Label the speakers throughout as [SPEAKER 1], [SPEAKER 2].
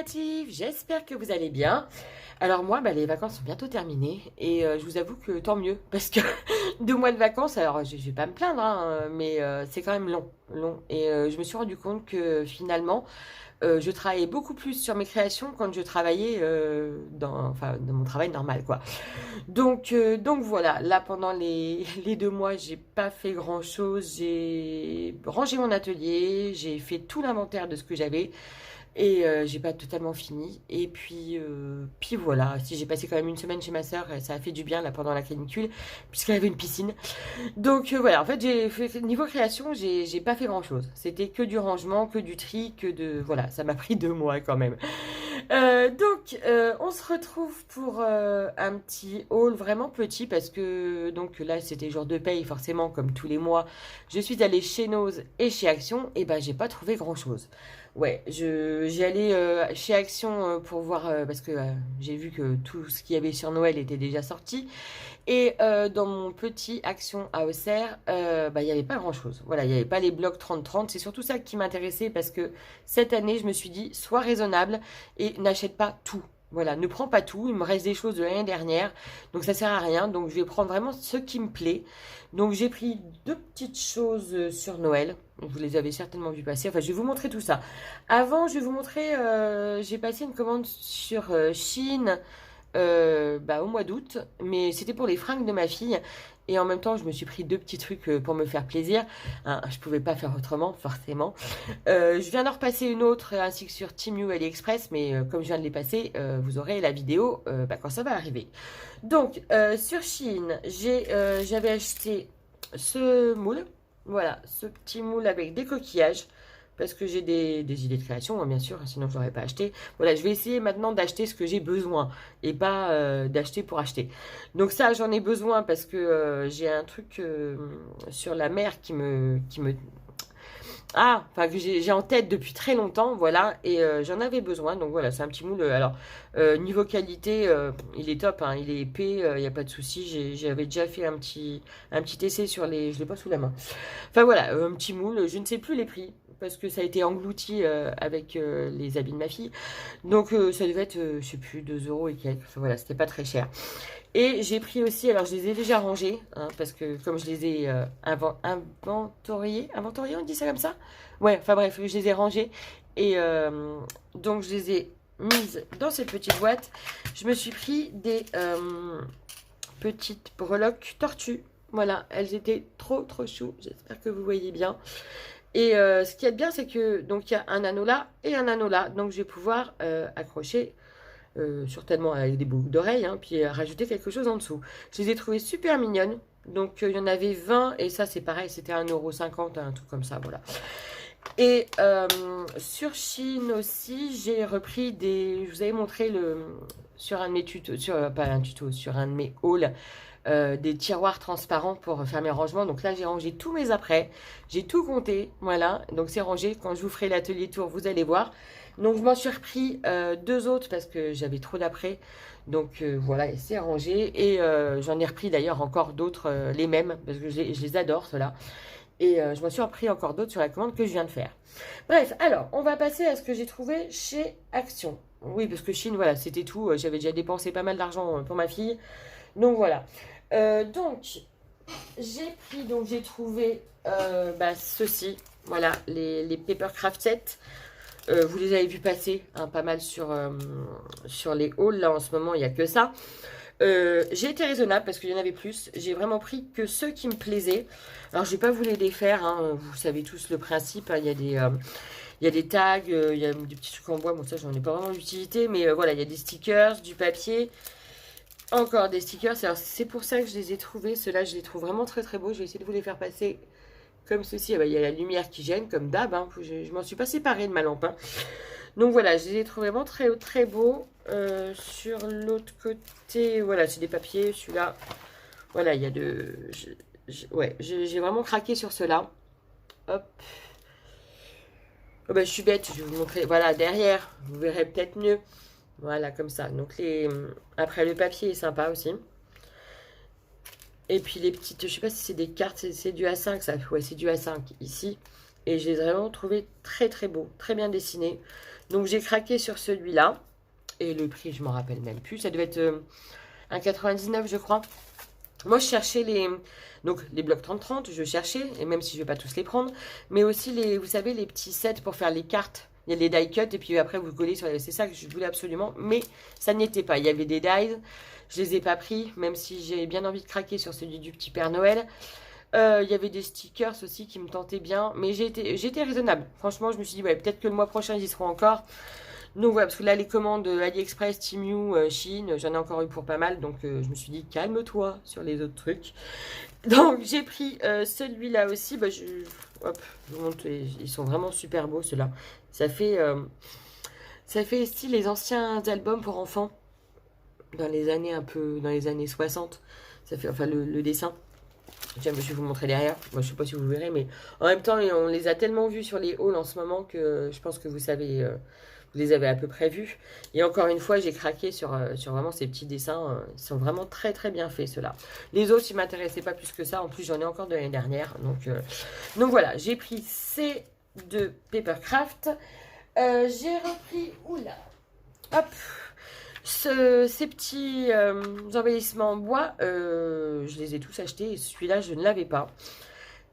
[SPEAKER 1] créatifs, j'espère que vous allez bien. Alors moi, les vacances sont bientôt terminées et je vous avoue que tant mieux parce que 2 mois de vacances, alors je vais pas me plaindre, hein, mais c'est quand même long. Et je me suis rendu compte que finalement, je travaillais beaucoup plus sur mes créations quand je travaillais dans mon travail normal, quoi. Donc voilà, là pendant les 2 mois, j'ai pas fait grand-chose. J'ai rangé mon atelier, j'ai fait tout l'inventaire de ce que j'avais. Et j'ai pas totalement fini. Et puis voilà. Si j'ai passé quand même une semaine chez ma sœur, ça a fait du bien là pendant la canicule, puisqu'elle avait une piscine. Donc voilà. En fait, niveau création, j'ai pas fait grand chose. C'était que du rangement, que du tri, voilà. Ça m'a pris 2 mois quand même. On se retrouve pour un petit haul vraiment petit parce que donc là c'était jour de paye forcément comme tous les mois. Je suis allée chez Nose et chez Action et ben j'ai pas trouvé grand chose. Ouais, j'ai allé chez Action pour voir parce que j'ai vu que tout ce qu'il y avait sur Noël était déjà sorti. Et dans mon petit Action à Auxerre, il n'y avait pas grand-chose. Voilà, il n'y avait pas les blocs 30-30. C'est surtout ça qui m'intéressait parce que cette année, je me suis dit, sois raisonnable et n'achète pas tout. Voilà, ne prends pas tout. Il me reste des choses de l'année dernière. Donc ça sert à rien. Donc je vais prendre vraiment ce qui me plaît. Donc j'ai pris 2 petites choses sur Noël. Vous les avez certainement vu passer. Enfin, je vais vous montrer tout ça. Avant, je vais vous montrer, j'ai passé une commande sur Shein au mois d'août, mais c'était pour les fringues de ma fille. Et en même temps, je me suis pris 2 petits trucs pour me faire plaisir. Hein, je pouvais pas faire autrement, forcément. Je viens d'en repasser une autre ainsi que sur Temu AliExpress, mais comme je viens de les passer, vous aurez la vidéo quand ça va arriver. Donc, sur Shein, j'avais acheté ce moule. Voilà, ce petit moule avec des coquillages parce que j'ai des idées de création, hein, bien sûr, sinon je l'aurais pas acheté. Voilà, je vais essayer maintenant d'acheter ce que j'ai besoin et pas d'acheter pour acheter. Donc ça, j'en ai besoin parce que j'ai un truc sur la mer enfin que j'ai en tête depuis très longtemps, voilà, et j'en avais besoin, donc voilà, c'est un petit moule. Alors niveau qualité, il est top, hein, il est épais, il n'y a pas de souci. J'avais déjà fait un petit essai sur les, je l'ai pas sous la main. Enfin voilà, un petit moule, je ne sais plus les prix parce que ça a été englouti avec les habits de ma fille. Donc ça devait être, je sais plus, 2 euros et quelques. Enfin, voilà, c'était pas très cher. Et j'ai pris aussi, alors je les ai déjà rangés, hein, parce que comme je les ai inventoriés, on dit ça comme ça? Ouais, enfin bref, je les ai rangés. Et donc je les ai mises dans cette petite boîte. Je me suis pris des petites breloques tortues. Voilà, elles étaient trop chou. J'espère que vous voyez bien. Et ce qui est bien, c'est que donc il y a un anneau là et un anneau là. Donc je vais pouvoir accrocher certainement avec des boucles d'oreilles, hein, puis rajouter quelque chose en dessous. Je les ai trouvées super mignonnes. Donc il y en avait 20 et ça c'est pareil, c'était 1,50 €, un truc comme ça, voilà. Et sur Shein aussi, j'ai repris je vous avais montré sur un de mes tutos, pas un tuto, sur un de mes hauls, des tiroirs transparents pour faire mes rangements. Donc là, j'ai rangé tous mes après. J'ai tout compté, voilà. Donc c'est rangé. Quand je vous ferai l'atelier tour, vous allez voir. Donc je m'en suis repris 2 autres parce que j'avais trop d'après. Donc voilà, et c'est rangé. Et j'en ai repris d'ailleurs encore d'autres, les mêmes, parce que je les adore, ceux-là. Et je m'en suis repris encore d'autres sur la commande que je viens de faire. Bref, alors, on va passer à ce que j'ai trouvé chez Action. Oui, parce que Chine, voilà, c'était tout. J'avais déjà dépensé pas mal d'argent pour ma fille. Donc voilà. Donc, j'ai trouvé ceci. Voilà, les Papercraft Set. Vous les avez vus passer hein, pas mal sur les hauls. Là, en ce moment, il n'y a que ça. J'ai été raisonnable parce qu'il y en avait plus. J'ai vraiment pris que ceux qui me plaisaient. Alors, je vais pas vous les défaire. Hein, vous savez tous le principe. Hein, il y a des tags, il y a des petits trucs en bois. Bon, ça, j'en ai pas vraiment d'utilité. Mais voilà, il y a des stickers, du papier. Encore des stickers. Alors, c'est pour ça que je les ai trouvés. Ceux-là, je les trouve vraiment très beaux. Je vais essayer de vous les faire passer comme ceci. Ah bah, il y a la lumière qui gêne, comme d'hab. Hein. Je m'en suis pas séparée de ma lampe. Hein. Donc voilà, je les ai trouvés vraiment très beaux. Sur l'autre côté, voilà, c'est des papiers. Celui-là, voilà, il y a ouais, j'ai vraiment craqué sur ceux-là. Hop. Oh bah, je suis bête, je vais vous montrer. Voilà, derrière, vous verrez peut-être mieux. Voilà, comme ça. Donc, après, le papier est sympa aussi. Et puis, les petites, je sais pas si c'est des cartes, c'est du A5, ça. Ouais, c'est du A5 ici. Et je les ai vraiment trouvés très beaux, très bien dessinés. Donc j'ai craqué sur celui-là. Et le prix, je m'en rappelle même plus. Ça devait être un 99, je crois. Moi, je cherchais donc les blocs 30-30, je cherchais, et même si je ne vais pas tous les prendre, mais aussi vous savez, les petits sets pour faire les cartes. Il y a les die cut, et puis après, vous collez sur c'est ça que je voulais absolument, mais ça n'y était pas. Il y avait des dies, je les ai pas pris, même si j'ai bien envie de craquer sur celui du petit Père Noël. Il y avait des stickers aussi qui me tentaient bien, mais j'ai été raisonnable. Franchement, je me suis dit, ouais, peut-être que le mois prochain, ils y seront encore. Donc voilà, parce que là, les commandes AliExpress, Temu, Chine, j'en ai encore eu pour pas mal. Donc je me suis dit, calme-toi sur les autres trucs. Donc j'ai pris celui-là aussi. Bah, hop, je vous montre, ils sont vraiment super beaux ceux-là. Ça fait style les anciens albums pour enfants. Dans les années dans les années 60. Ça fait, enfin le dessin. Tiens, je vais vous montrer derrière. Moi, je sais pas si vous verrez, mais en même temps, on les a tellement vus sur les hauls en ce moment que je pense que vous savez... vous les avez à peu près vus. Et encore une fois, j'ai craqué sur vraiment ces petits dessins. Ils sont vraiment très très bien faits, ceux-là. Les autres, ils ne m'intéressaient pas plus que ça. En plus, j'en ai encore de l'année dernière. Donc voilà, j'ai pris ces deux Papercraft. J'ai repris, oula, hop, ces petits embellissements en bois. Je les ai tous achetés. Et celui-là, je ne l'avais pas.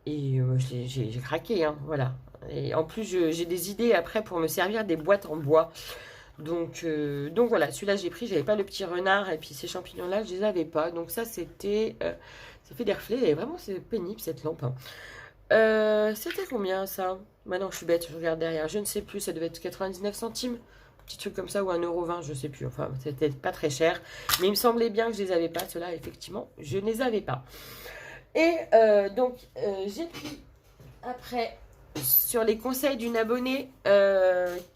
[SPEAKER 1] Et j'ai craqué, hein, voilà. Et en plus, j'ai des idées après pour me servir des boîtes en bois. Donc voilà, celui-là j'ai pris, j'avais pas le petit renard. Et puis ces champignons-là, je les avais pas. Donc ça, c'était... ça fait des reflets. Et vraiment, c'est pénible cette lampe. Hein. C'était combien ça? Maintenant, je suis bête, je regarde derrière. Je ne sais plus, ça devait être 99 centimes. Petit truc comme ça, ou 1,20 €, je sais plus. Enfin, c'était pas très cher. Mais il me semblait bien que je les avais pas. Ceux-là, effectivement, je ne les avais pas. Et donc, j'ai pris après, sur les conseils d'une abonnée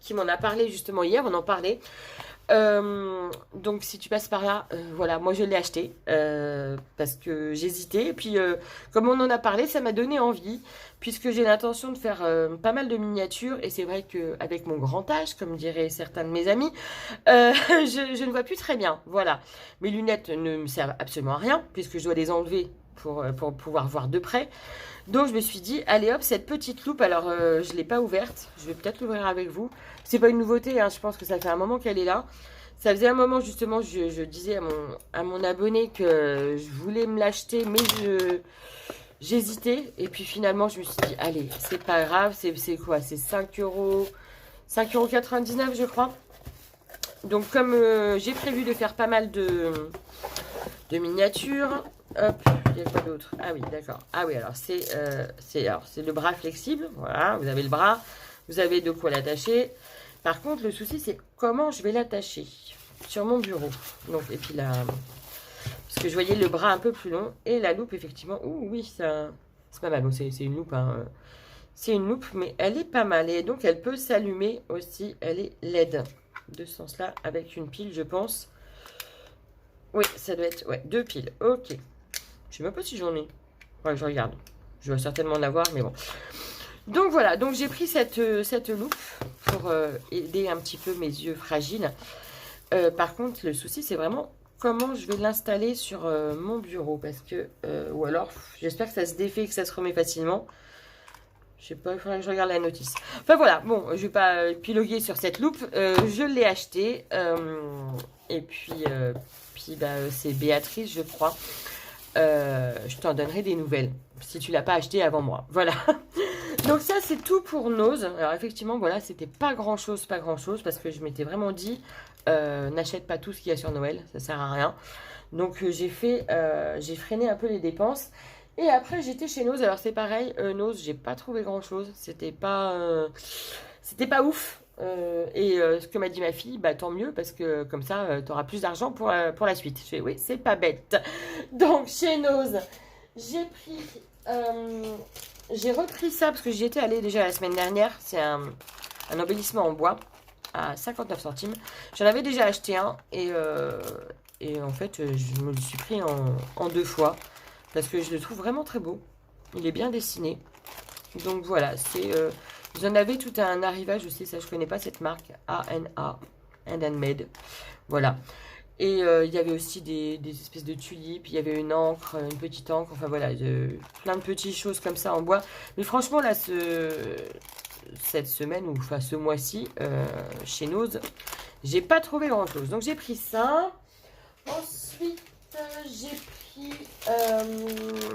[SPEAKER 1] qui m'en a parlé justement hier, on en parlait. Donc, si tu passes par là, voilà, moi je l'ai acheté parce que j'hésitais. Et puis, comme on en a parlé, ça m'a donné envie, puisque j'ai l'intention de faire pas mal de miniatures. Et c'est vrai qu'avec mon grand âge, comme diraient certains de mes amis, je ne vois plus très bien. Voilà. Mes lunettes ne me servent absolument à rien, puisque je dois les enlever pour pouvoir voir de près. Donc je me suis dit, allez hop, cette petite loupe, alors je ne l'ai pas ouverte, je vais peut-être l'ouvrir avec vous. C'est pas une nouveauté, hein, je pense que ça fait un moment qu'elle est là. Ça faisait un moment justement, je disais à mon abonné que je voulais me l'acheter, mais j'hésitais. Et puis finalement, je me suis dit, allez, c'est pas grave, c'est quoi? C'est 5 €, 5,99 € je crois. Donc comme j'ai prévu de faire pas mal de miniatures, hop, il y a quoi d'autre? Ah oui, d'accord. Ah oui, alors c'est le bras flexible. Voilà, vous avez le bras, vous avez de quoi l'attacher. Par contre, le souci, c'est comment je vais l'attacher sur mon bureau. Donc, et puis là, parce que je voyais le bras un peu plus long et la loupe, effectivement. Ouh, oui, ça, c'est pas mal. Bon, c'est une loupe, hein. C'est une loupe, mais elle est pas mal. Et donc, elle peut s'allumer aussi. Elle est LED. De ce sens-là, avec une pile, je pense. Oui, ça doit être... Ouais, 2 piles. Ok. Je sais même pas si j'en ai. Ouais, je regarde. Je vais certainement en avoir, mais bon. Donc voilà, donc j'ai pris cette loupe pour aider un petit peu mes yeux fragiles. Par contre, le souci, c'est vraiment comment je vais l'installer sur mon bureau. Parce que, ou alors, j'espère que ça se défait et que ça se remet facilement. Je sais pas, il faudrait que je regarde la notice. Enfin voilà, bon, je vais pas épiloguer sur cette loupe. Je l'ai achetée. Et puis bah, c'est Béatrice, je crois. Je t'en donnerai des nouvelles si tu l'as pas acheté avant moi. Voilà. Donc ça, c'est tout pour Nose. Alors effectivement, voilà, c'était pas grand chose, parce que je m'étais vraiment dit, n'achète pas tout ce qu'il y a sur Noël, ça sert à rien. Donc j'ai freiné un peu les dépenses. Et après, j'étais chez Nose. Alors c'est pareil, Nose, j'ai pas trouvé grand chose. C'était pas ouf. Ce que m'a dit ma fille, bah tant mieux, parce que comme ça, tu auras plus d'argent pour la suite. Je fais, oui, c'est pas bête. Donc, chez Nose, j'ai repris ça, parce que j'y étais allée déjà la semaine dernière. C'est un embellissement en bois à 59 centimes. J'en avais déjà acheté un, et en fait, je me le suis pris en 2 fois, parce que je le trouve vraiment très beau. Il est bien dessiné. Donc voilà, vous en avez tout à un arrivage aussi, ça je connais pas cette marque, ANA, Handmade, voilà. Et il y avait aussi des espèces de tulipes, il y avait une encre, une petite encre, enfin voilà, plein de petites choses comme ça en bois. Mais franchement là, cette semaine, ou enfin ce mois-ci, chez Nose, j'ai pas trouvé grand-chose. Donc j'ai pris ça. Ensuite, j'ai pris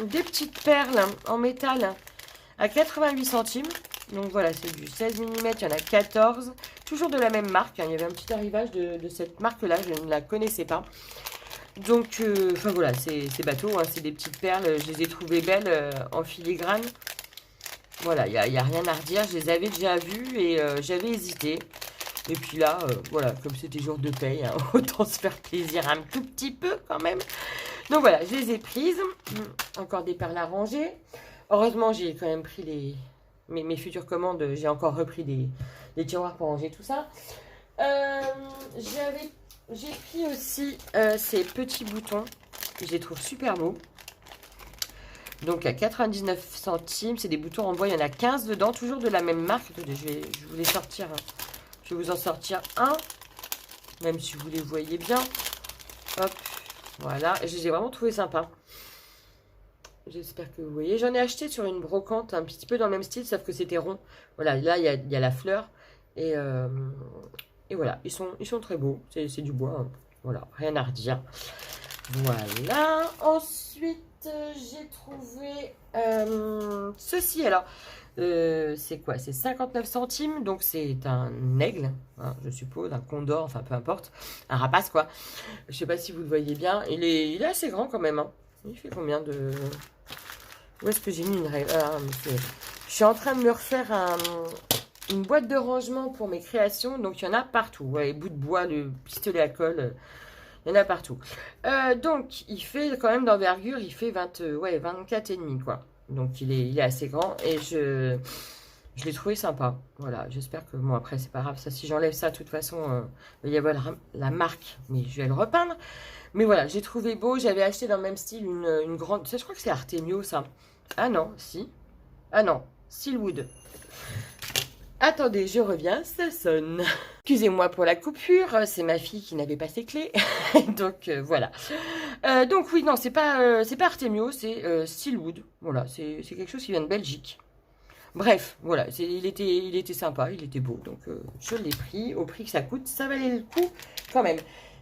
[SPEAKER 1] des petites perles en métal à 88 centimes. Donc voilà, c'est du 16 mm, il y en a 14. Toujours de la même marque, hein. Il y avait un petit arrivage de cette marque-là, je ne la connaissais pas. Donc, enfin voilà, c'est bateau, hein, c'est des petites perles. Je les ai trouvées belles en filigrane. Voilà, il n'y a rien à redire. Je les avais déjà vues et j'avais hésité. Et puis là, voilà, comme c'était jour de paye, hein, autant se faire plaisir un tout petit peu quand même. Donc voilà, je les ai prises. Encore des perles à ranger. Heureusement, j'ai quand même pris mes futures commandes. J'ai encore repris des tiroirs pour ranger tout ça. J'ai pris aussi ces petits boutons. Je les trouve super beaux. Donc à 99 centimes, c'est des boutons en bois. Il y en a 15 dedans, toujours de la même marque. Attendez, je vais vous les sortir. Je vais vous en sortir un. Même si vous les voyez bien. Hop, voilà. Et je les ai vraiment trouvés sympas. J'espère que vous voyez. J'en ai acheté sur une brocante, un petit peu dans le même style, sauf que c'était rond. Voilà, là, il y a la fleur. Et voilà, ils sont très beaux. C'est du bois. Hein. Voilà, rien à redire. Voilà. Ensuite, j'ai trouvé ceci. Alors, c'est quoi? C'est 59 centimes. Donc, c'est un aigle, hein, je suppose, un condor, enfin, peu importe. Un rapace, quoi. Je sais pas si vous le voyez bien. Il est assez grand quand même. Hein. Il fait combien de... Où est-ce que j'ai mis une règle? Je suis en train de me refaire une boîte de rangement pour mes créations. Donc, il y en a partout. Ouais, les bouts de bois, le pistolet à colle... Il y en a partout. Donc, il fait quand même d'envergure, il fait 24,5 quoi. Donc, il est assez grand et je l'ai trouvé sympa. Voilà, j'espère que... Bon, après, c'est pas grave. Ça, si j'enlève ça, de toute façon, il y a la marque, mais je vais le repeindre. Mais voilà, j'ai trouvé beau. J'avais acheté dans le même style une grande... Ça, je crois que c'est Artemio, ça. Ah non, si. Ah non, Steelwood. Attendez, je reviens, ça sonne. Excusez-moi pour la coupure, c'est ma fille qui n'avait pas ses clés. Donc voilà. Donc oui, non, c'est pas Artemio, c'est Steelwood. Voilà, c'est quelque chose qui vient de Belgique. Bref, voilà, il était sympa, il était beau. Donc je l'ai pris au prix que ça coûte, ça valait le coup quand même.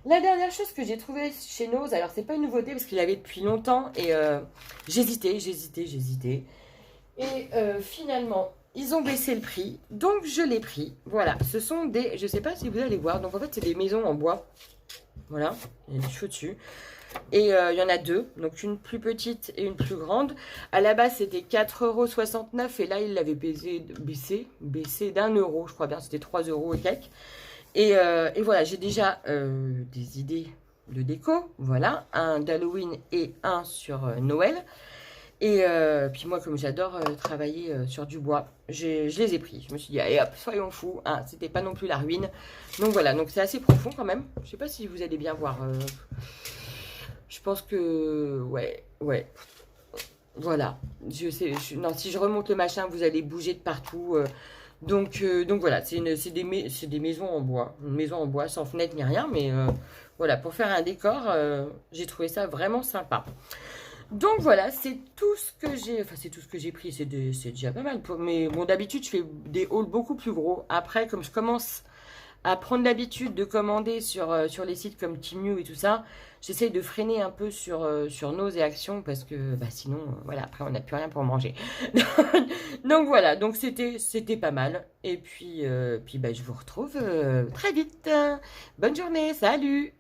[SPEAKER 1] La dernière chose que j'ai trouvée chez Nose, alors c'est pas une nouveauté parce qu'il avait depuis longtemps et j'hésitais. Et finalement... Ils ont baissé le prix, donc je l'ai pris. Voilà, ce sont des... Je ne sais pas si vous allez voir. Donc en fait, c'est des maisons en bois. Voilà, il y a des cheveux dessus. Et il y en a deux, donc une plus petite et une plus grande. À la base, c'était 4,69 € et là, il l'avait baissé d'1 €, je crois bien. C'était 3 € et quelques. Et voilà, j'ai déjà des idées de déco. Voilà, un d'Halloween et un sur Noël. Et puis moi, comme j'adore travailler sur du bois, je les ai pris. Je me suis dit, allez hop, soyons fous. Hein, c'était pas non plus la ruine. Donc voilà, donc c'est assez profond quand même. Je sais pas si vous allez bien voir. Je pense que... Ouais. Voilà. Non, si je remonte le machin, vous allez bouger de partout. Donc voilà, c'est des maisons en bois. Une maison en bois sans fenêtre ni rien. Mais voilà, pour faire un décor, j'ai trouvé ça vraiment sympa. Donc voilà, c'est tout ce que j'ai... Enfin, c'est tout ce que j'ai pris, c'est déjà pas mal. Mais bon, d'habitude, je fais des hauls beaucoup plus gros. Après, comme je commence à prendre l'habitude de commander sur les sites comme Temu et tout ça, j'essaye de freiner un peu sur Nose et Action parce que bah, sinon, voilà, après, on n'a plus rien pour manger. Donc voilà, donc c'était pas mal. Et puis bah, je vous retrouve très vite. Bonne journée, salut!